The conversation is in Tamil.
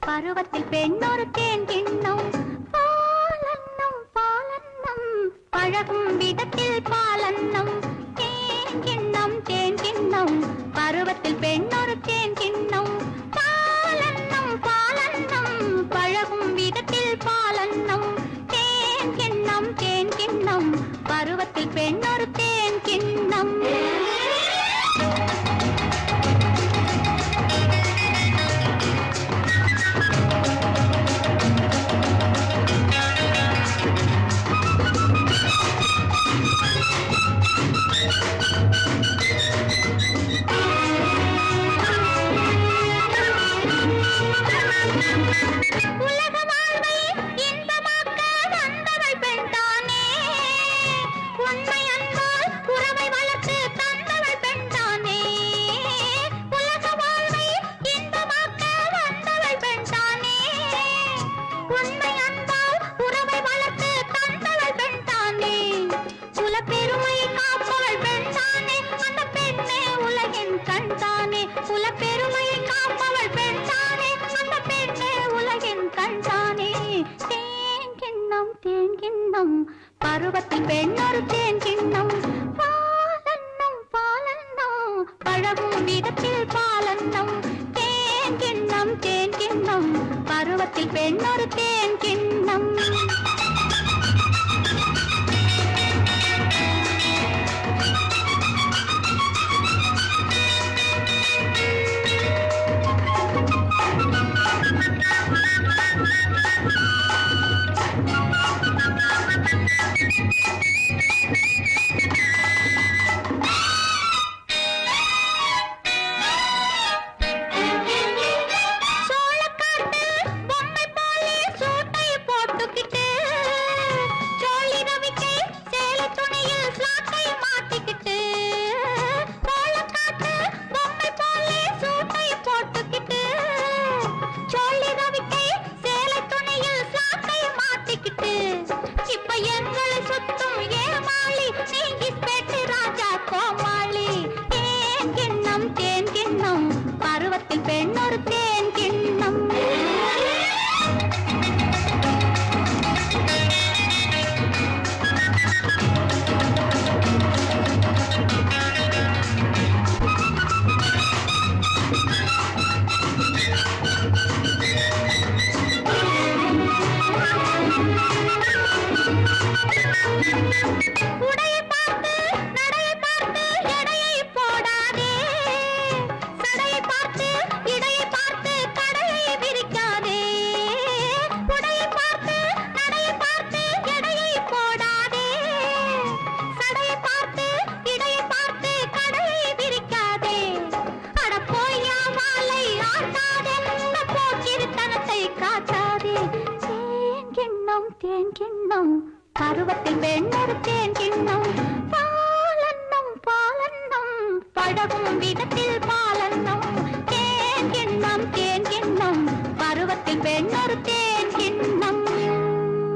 பருவத்தில் பெண்ணொரு தேன் கிண்ணம் பாலன்னம் பாலன்னம் பழகும் விதத்தில் பாலன்னம் தேன் கிண்ணம் தேன் கிண்ணம் பருவத்தில் பெண்ணொரு தேன் கிண்ணம் பாலன்னம் பாலன்னம் பழகும் விதத்தில் பாலன்னம் தேன் கிண்ணம் தேன் கிண்ணம் பருவத்தில் பெண்ணொரு தேன் கிண்ணம் பருவத்தில் பெண்ணொரு தேன் கிண்ணம் பாலன்னம் பாலன்னம் பழகும் விதத்தில் பாலன்னம் தேன் கிண்ணம் தேன் கிண்ணம் பருவத்தில் பெண்ணொரு தேன் கிண்ணம் பருவத்தில் பெண்ணொரு தேன் கிண்ணம் உடையை பார்த்து நடையை பார்த்து எடையை போடாதே சடையை பார்த்து இடையை பார்த்து கடையை விரிக்காதே உடையை பார்த்து நடையை பார்த்து எடையை போடாதே சடையை பார்த்து இடையை பார்த்து கடையை விரிக்காதே அட போய்யா மாலை ஆட்டாதென்ன போக்கிருத்தனத்தை காட்டாதே தேன் கிண்ணம் தேன் கிண்ணம் பருவத்தில் பெண்ணொரு தேன் கிண்ணம் பாலன்னம் பாலன்னம் பழகும் விதத்தில்